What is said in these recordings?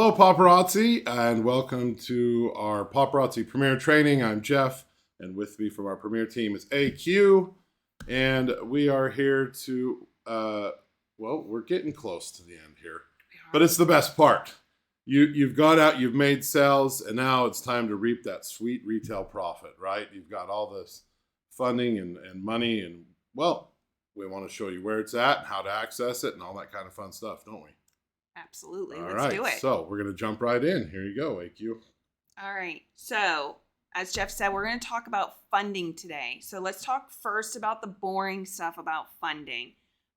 Hello, Paparazzi, and welcome to our Paparazzi Premier Training. I'm Jeff, and with me from our Premier team is AQ, and we are here to, we're getting close to the end here, but it's the best part. You've gone out, you've made sales, and now it's time to reap that sweet retail profit, right? You've got all this funding and money, and, well, we want to show you where it's at and how to access it and all that kind of fun stuff, don't we? Absolutely. All Let's right, do it. so we're going to jump right in. Here you go, AQ. All right. So, as Jeff said, we're going to talk about funding today. So, let's talk first about the boring stuff about funding,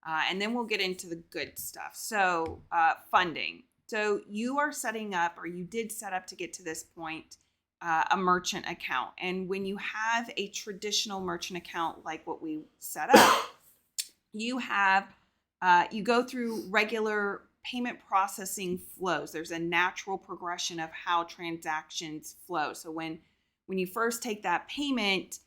and then we'll get into the good stuff. So, funding. So, you are setting up, or you did set up to get to this point, a merchant account. And when you have a traditional merchant account like what we set up, you go through regular payment processing flows. There's a natural progression of how transactions flow. So when you first take that payment,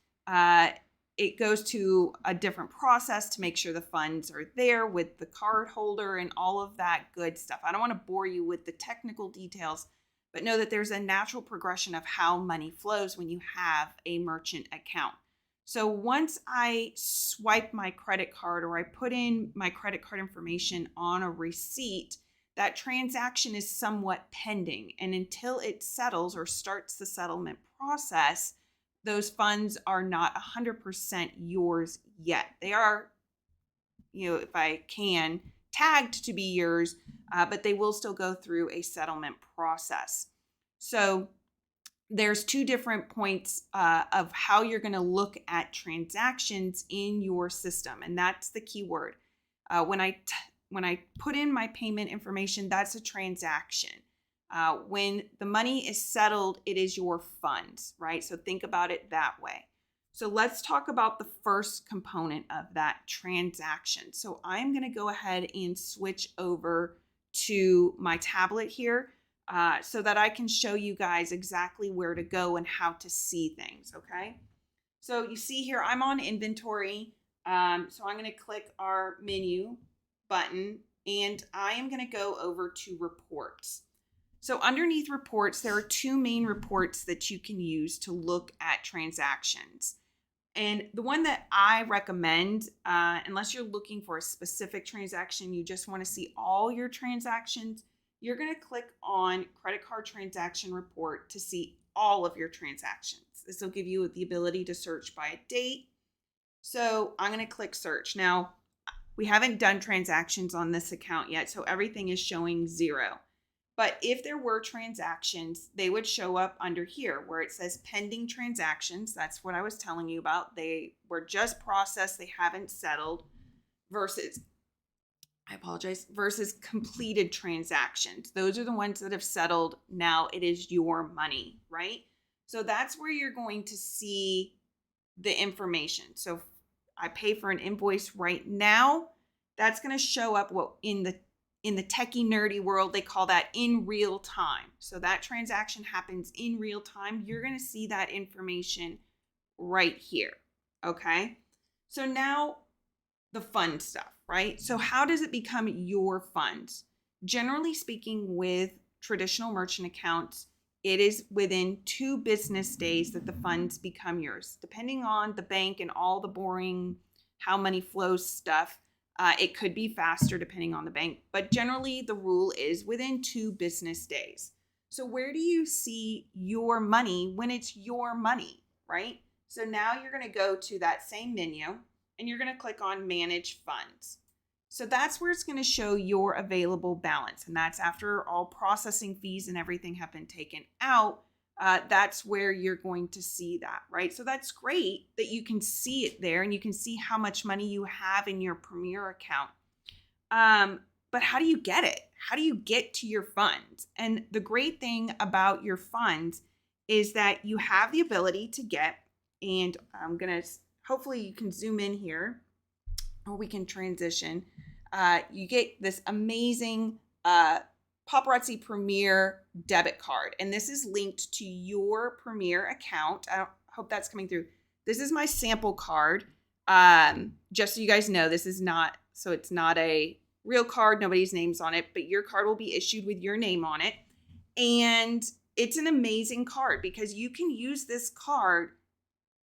it goes to a different process to make sure the funds are there with the card holder and all of that good stuff. I don't want to bore you with the technical details, but know that there's a natural progression of how money flows when you have a merchant account. So once I swipe my credit card or I put in my credit card information on a receipt, that transaction is somewhat pending. And until it settles or starts the settlement process, those funds are not 100% yours yet. They are, if I can, tagged to be yours, but they will still go through a settlement process. So there's two different points of how you're going to look at transactions in your system, and that's the key word. When I put in my payment information, that's a transaction. When the money is settled, it is your funds, right? So think about it that way. So let's talk about the first component of that transaction. So I'm going to go ahead and switch over to my tablet here. So that I can show you guys exactly where to go and how to see things, okay? So you see here, I'm on inventory. So I'm going to click our menu button, and I am going to go over to reports. So underneath reports, there are two main reports that you can use to look at transactions. And the one that I recommend, unless you're looking for a specific transaction, you just want to see all your transactions, you're going to click on credit card transaction report to see all of your transactions. This will give you the ability to search by a date. So I'm going to click search. Now, we haven't done transactions on this account yet, so everything is showing 0. But if there were transactions, they would show up under here where it says pending transactions. That's what I was telling you about. They were just processed, they haven't settled, versus completed transactions. Those are the ones that have settled. Now it is your money, right? So that's where you're going to see the information. So if I pay for an invoice right now, that's going to show up in the techie nerdy world, they call that in real time. So that transaction happens in real time. You're going to see that information right here. Okay. So now the fun stuff, right? So how does it become your funds? Generally speaking, with traditional merchant accounts, it is within 2 business days that the funds become yours. Depending on the bank and all the boring how money flows stuff, it could be faster depending on the bank, but generally the rule is within 2 business days. So where do you see your money when it's your money, right? So now you're going to go to that same menu, and you're going to click on Manage Funds. So that's where it's going to show your available balance. And that's after all processing fees and everything have been taken out. That's where you're going to see that, right? So that's great that you can see it there and you can see how much money you have in your Premier account. But how do you get it? How do you get to your funds? And the great thing about your funds is that you have the ability to get, and I'm going to hopefully you can zoom in here or we can transition. You get this amazing Paparazzi Premier debit card. And this is linked to your Premier account. I hope that's coming through. This is my sample card. Just so you guys know, this is not, so it's not a real card. Nobody's name's on it, but your card will be issued with your name on it. And it's an amazing card because you can use this card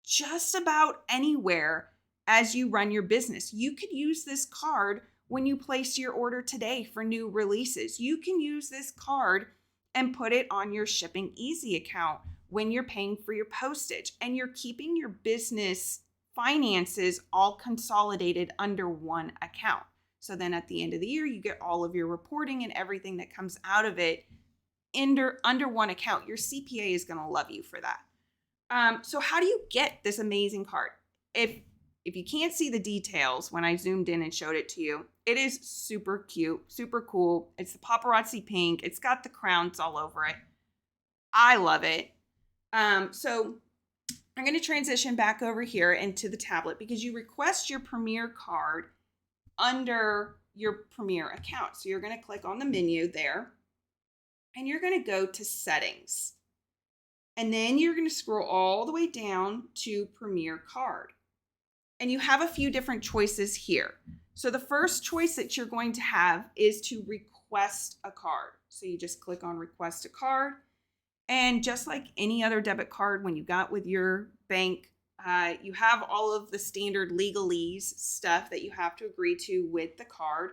just about anywhere as you run your business. You could use this card when you place your order today for new releases. You can use this card and put it on your Shipping Easy account when you're paying for your postage, and you're keeping your business finances all consolidated under one account. So then at the end of the year, you get all of your reporting and everything that comes out of it under one account. Your CPA is going to love you for that. So how do you get this amazing card? If you can't see the details when I zoomed in and showed it to you, it is super cute, super cool. It's the paparazzi pink. It's got the crowns all over it. I love it. So I'm going to transition back over here into the tablet because you request your Premier card under your Premier account. So you're going to click on the menu there and you're going to go to Settings. And then you're going to scroll all the way down to Premier Card. And you have a few different choices here. So the first choice that you're going to have is to request a card. So you just click on Request a Card. And just like any other debit card, when you got with your bank, you have all of the standard legalese stuff that you have to agree to with the card.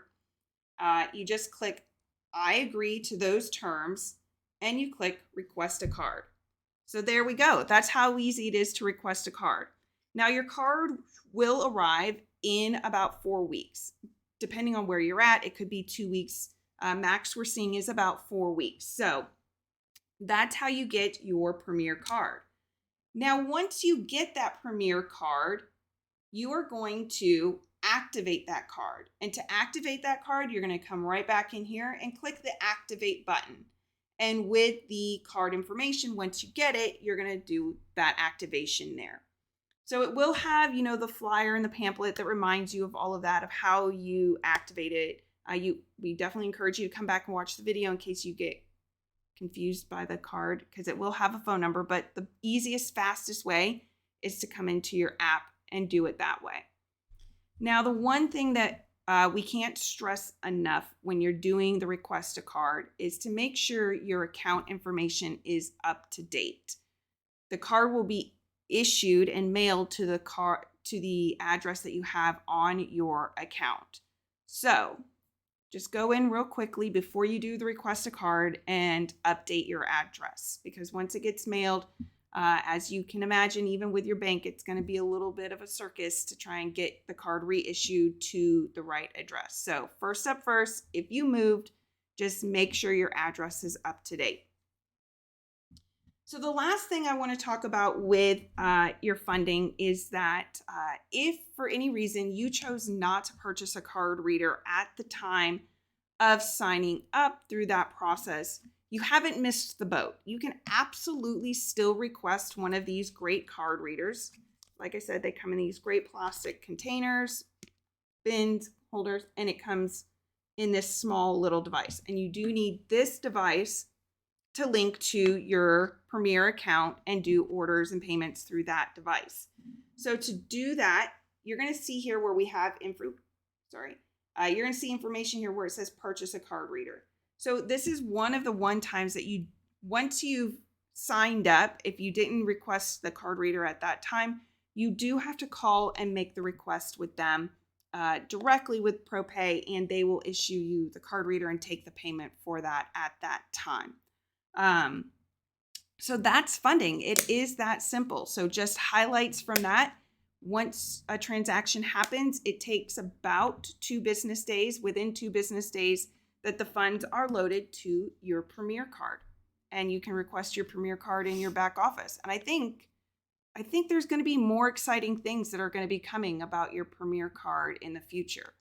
You just click I agree to those terms and you click Request a Card. So there we go. That's how easy it is to request a card. Now your card will arrive in about 4 weeks. Depending on where you're at, it could be 2 weeks. Max we're seeing is about 4 weeks. So that's how you get your Premier card. Now, once you get that Premier card, you are going to activate that card. And to activate that card, you're going to come right back in here and click the Activate button. And with the card information, once you get it, you're going to do that activation there. So it will have, the flyer and the pamphlet that reminds you of all of that, of how you activate it. We definitely encourage you to come back and watch the video in case you get confused by the card, because it will have a phone number, but the easiest, fastest way is to come into your app and do it that way. Now, the one thing that we can't stress enough when you're doing the request a card is to make sure your account information is up to date. The card will be issued and mailed to the address that you have on your account. So just go in real quickly before you do the request a card and update your address, because once it gets mailed, as you can imagine, even with your bank, it's going to be a little bit of a circus to try and get the card reissued to the right address. So first up first, if you moved, just make sure your address is up to date. So the last thing I want to talk about with your funding is that if for any reason you chose not to purchase a card reader at the time of signing up through that process, you haven't missed the boat. You can absolutely still request one of these great card readers. Like I said, they come in these great plastic containers, bins, holders, and it comes in this small little device. And you do need this device to link to your Premier account and do orders and payments through that device. So to do that, you're going to see here where we have you're going to see information here where it says purchase a card reader. So this is one of the times that once you've signed up, if you didn't request the card reader at that time, you do have to call and make the request with them directly with ProPay, and they will issue you the card reader and take the payment for that at that time. So that's funding. It is that simple. So just highlights from that. Once a transaction happens, it takes about 2 business days. Within 2 business days that the funds are loaded to your Premier card, and you can request your Premier card in your back office. And I think there's going to be more exciting things that are going to be coming about your Premier card in the future.